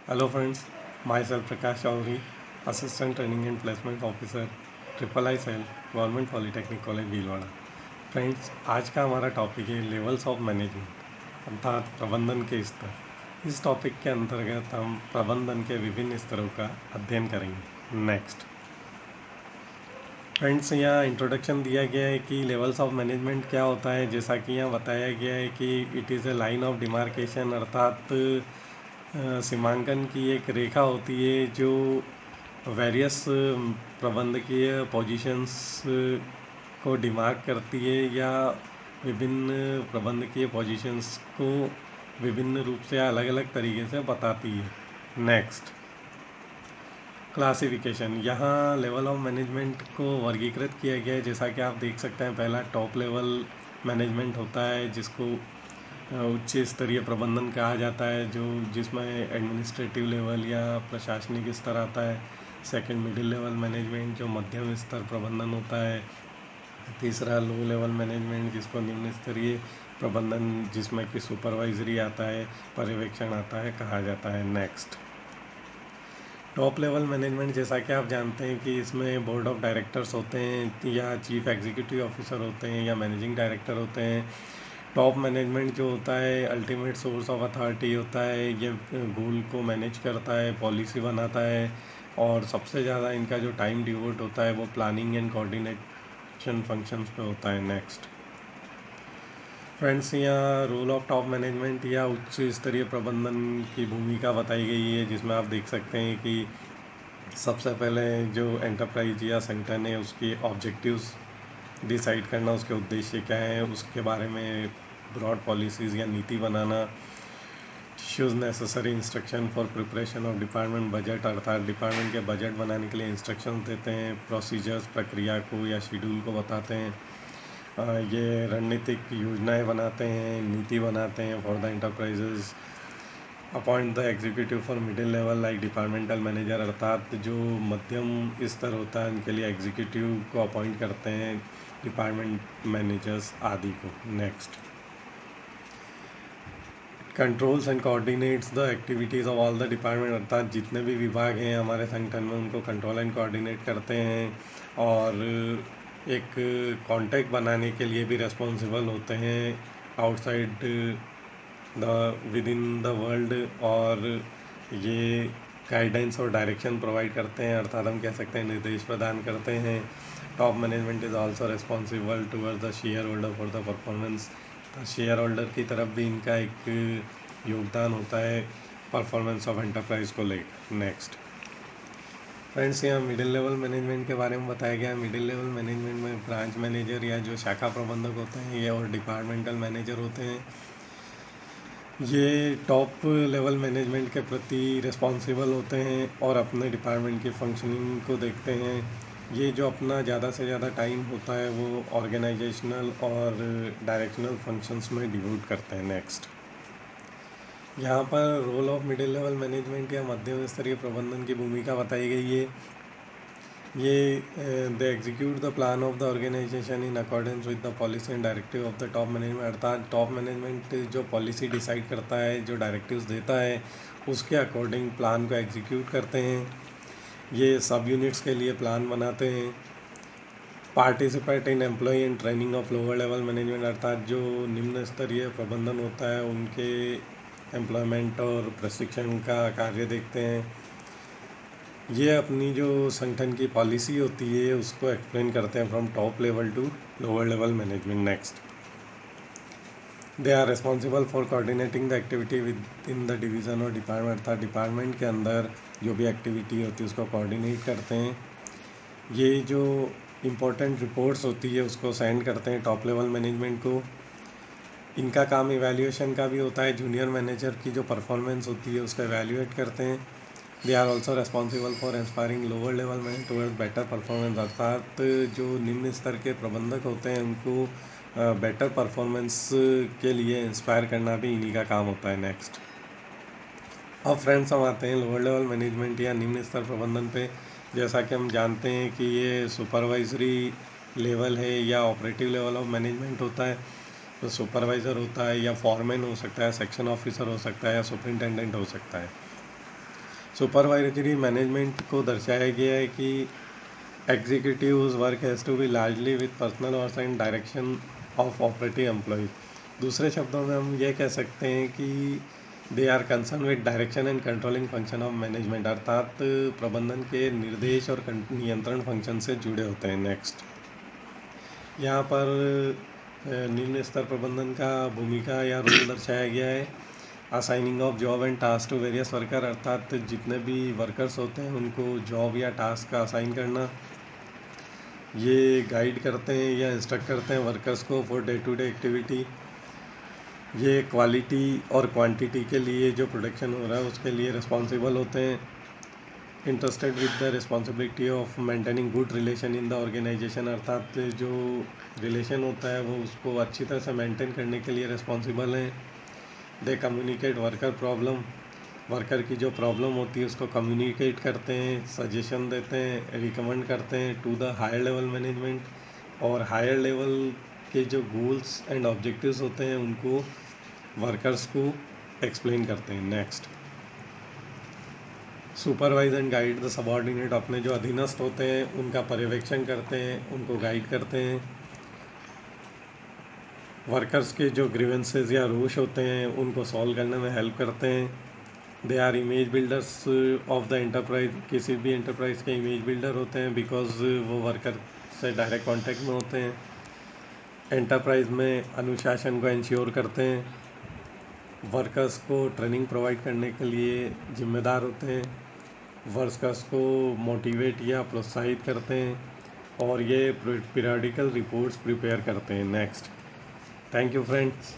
Hello friends, myself Prakash Chaudhary, Assistant Training and Placement Officer, triple I cell government polytechnic college Bhilwara. Friends, आज का हमारा topic है levels of management अर्थात प्रबंधन के स्तर। इस टॉपिक के अंतर्गत हम प्रबंधन के विभिन्न स्तरों का अध्ययन करेंगे। नेक्स्ट फ्रेंड्स, यहाँ इंट्रोडक्शन दिया गया है कि लेवल्स ऑफ मैनेजमेंट क्या होता है। जैसा कि यहाँ बताया गया है कि it is a line of demarcation अर्थात सीमांकन की एक रेखा होती है जो वेरियस प्रबंधकीय पोजीशंस को डिमार्क करती है या विभिन्न प्रबंधकीय पोजीशंस को विभिन्न रूप से अलग अलग तरीके से बताती है। नेक्स्ट क्लासिफिकेशन, यहाँ लेवल ऑफ मैनेजमेंट को वर्गीकृत किया गया है। जैसा कि आप देख सकते हैं, पहला टॉप लेवल मैनेजमेंट होता है जिसको उच्च स्तरीय प्रबंधन कहा जाता है, जो जिसमें एडमिनिस्ट्रेटिव लेवल या प्रशासनिक स्तर आता है। सेकंड मिडिल लेवल मैनेजमेंट जो मध्यम स्तर प्रबंधन होता है। तीसरा लो लेवल मैनेजमेंट जिसको निम्न स्तरीय प्रबंधन जिसमें कि सुपरवाइजरी आता है, पर्यवेक्षण आता है, कहा जाता है। नेक्स्ट टॉप लेवल मैनेजमेंट, जैसा कि आप जानते हैं कि इसमें बोर्ड ऑफ डायरेक्टर्स होते हैं या चीफ एग्जीक्यूटिव ऑफिसर होते हैं या मैनेजिंग डायरेक्टर होते हैं। टॉप मैनेजमेंट जो होता है अल्टीमेट सोर्स ऑफ अथॉरिटी होता है, ये गोल को मैनेज करता है, पॉलिसी बनाता है और सबसे ज़्यादा इनका जो टाइम डिवोट होता है वो प्लानिंग एंड कोऑर्डिनेशन फंक्शंस पे होता है। नेक्स्ट फ्रेंड्स, यहाँ रोल ऑफ टॉप मैनेजमेंट या उच्च स्तरीय प्रबंधन की भूमिका बताई गई है, जिसमें आप देख सकते हैं कि सबसे पहले जो एंटरप्राइज या संगठन है उसके ऑब्जेक्टिव्स डिसाइड करना, उसके उद्देश्य क्या है, उसके बारे में ब्रॉड पॉलिसीज़ या नीति बनाना। Issues necessary instruction for preparation of department budget अर्थात डिपार्टमेंट के बजट बनाने के लिए इंस्ट्रक्शन देते हैं। प्रोसीजर्स प्रक्रिया को या शेड्यूल को बताते हैं। ये रणनीतिक योजनाएं बनाते हैं, नीति बनाते हैं for the enterprises. Appoint the executive for middle level like departmental manager अर्थात जो मध्यम स्तर होता है उनके लिए एग्जीक्यूटिव को अपॉइंट करते हैं, डिपार्टमेंट मैनेजर्स आदि को। Next controls and coordinates the activities of all the department अर्थात जितने भी विभाग हैं हमारे संगठन में उनको कंट्रोल एंड कोऑर्डिनेट करते हैं और एक कांटेक्ट बनाने के लिए भी रिस्पॉन्सिबल होते हैं outside the with in the world, और ये गाइडेंस और डायरेक्शन प्रोवाइड करते हैं अर्थात हम कह सकते हैं निर्देश प्रदान करते हैं। Top management is also responsible towards the share holder for the performance. Share holder की तरफ भी इनका एक योगदान होता है परफॉर्मेंस ऑफ एंटरप्राइज को लेकर। नेक्स्ट फ्रेंड्स, यहाँ मिडिल लेवल मैनेजमेंट के बारे में बताया गया है। मिडिल लेवल मैनेजमेंट में ब्रांच मैनेजर या जो शाखा प्रबंधक होते हैं ये और डिपार्टमेंटल मैनेजर होते हैं। ये टॉप लेवल मैनेजमेंट के प्रति रिस्पॉन्सिबल होते हैं और अपने डिपार्टमेंट की फंक्शनिंग को देखते हैं। ये जो अपना ज़्यादा से ज़्यादा टाइम होता है वो ऑर्गेनाइजेशनल और डायरेक्शनल फंक्शंस में डिवोट करते हैं। नेक्स्ट यहाँ पर role of middle level management या मध्यम स्तरीय प्रबंधन की भूमिका बताई गई है। ये they execute the plan of the organisation in accordance with the policy and directive of the top management अर्थात टॉप मैनेजमेंट जो पॉलिसी डिसाइड करता है, जो डायरेक्टिव्स देता है, उसके अकॉर्डिंग प्लान को एग्जीक्यूट करते हैं। ये सब यूनिट्स के लिए प्लान बनाते हैं। Participate in employ and training of lower level management अर्थात जो निम्न स्तरीय प्रबंधन होता है उनके एम्प्लॉयमेंट और प्रशिक्षण का कार्य देखते हैं। ये अपनी जो संगठन की पॉलिसी होती है उसको एक्सप्लेन करते हैं from top level to lower level management. Next they are responsible for coordinating the activity within the division और डिपार्टमेंट अर्थात डिपार्टमेंट के अंदर जो भी एक्टिविटी होती है उसको कोऑर्डिनेट करते हैं। ये जो इम्पोर्टेंट रिपोर्ट्स होती है उसको सेंड करते हैं टॉप लेवल मैनेजमेंट को। इनका काम इवैल्यूएशन का भी होता है, जूनियर मैनेजर की जो परफॉर्मेंस होती है उसका इवैल्यूएट करते हैं। They are also responsible for inspiring lower level management towards better performance अर्थात जो निम्न स्तर के प्रबंधक होते हैं उनको बेटर परफॉर्मेंस के लिए इंस्पायर करना भी इन्हीं का काम होता है। नेक्स्ट अब फ्रेंड्स हम आते हैं लोअर लेवल मैनेजमेंट या निम्न स्तर प्रबंधन पे। जैसा कि हम जानते हैं कि ये सुपरवाइजरी लेवल है या ऑपरेटिव लेवल ऑफ मैनेजमेंट होता है। तो सुपरवाइज़र होता है या फॉरमैन हो सकता है, सेक्शन ऑफिसर हो सकता है या सुपरिंटेंडेंट हो सकता है। सुपरवाइजरी मैनेजमेंट को दर्शाया गया है कि executives work has to be largely with personal और and direction of operative employees. दूसरे शब्दों में हम ये कह सकते हैं कि they are concern with direction and controlling function of management, अर्थात प्रबंधन के निर्देश और नियंत्रण फंक्शन से जुड़े होते हैं। नेक्स्ट, यहाँ पर निम्न स्तर प्रबंधन का भूमिका या रोल दर्शाया गया है। Assigning of job and task to various worker, अर्थात जितने भी वर्कर्स होते हैं उनको जॉब या टास्क का असाइन करना। ये गाइड करते हैं या इंस्ट्रक्ट करते हैं वर्कर्स को for day to day activity. ये क्वालिटी और क्वांटिटी के लिए जो प्रोडक्शन हो रहा है उसके लिए रिस्पॉन्सिबल होते हैं। Interested with the responsibility of maintaining good relation in the organisation, अर्थात जो रिलेशन होता है वो उसको अच्छी तरह से मेंटेन करने के लिए रिस्पॉन्सिबल हैं। दे कम्युनिकेट वर्कर प्रॉब्लम, वर्कर की जो प्रॉब्लम होती है उसको कम्युनिकेट करते हैं, सजेशन देते हैं, रिकमेंड करते हैं to the higher level management, और हायर लेवल के जो गोल्स एंड ऑब्जेक्टिव्स होते हैं उनको वर्कर्स को एक्सप्लेन करते हैं। Next, supervise and guide the subordinate, अपने जो अधीनस्थ होते हैं उनका पर्यवेक्षण करते हैं, उनको गाइड करते हैं। वर्कर्स के जो ग्रीवेंसेस या रोष होते हैं उनको सॉल्व करने में हेल्प करते हैं। They are image builders of the enterprise, किसी भी एंटरप्राइज के इमेज बिल्डर होते हैं बिकॉज वो वर्कर से डायरेक्ट कांटेक्ट में होते हैं। एंटरप्राइज में अनुशासन को इंश्योर करते हैं। वर्कर्स को ट्रेनिंग प्रोवाइड करने के लिए जिम्मेदार होते हैं। वर्कर्स को मोटिवेट या प्रोत्साहित करते हैं और ये पीरियडिकल रिपोर्ट्स प्रिपेयर करते हैं। Next, thank you friends.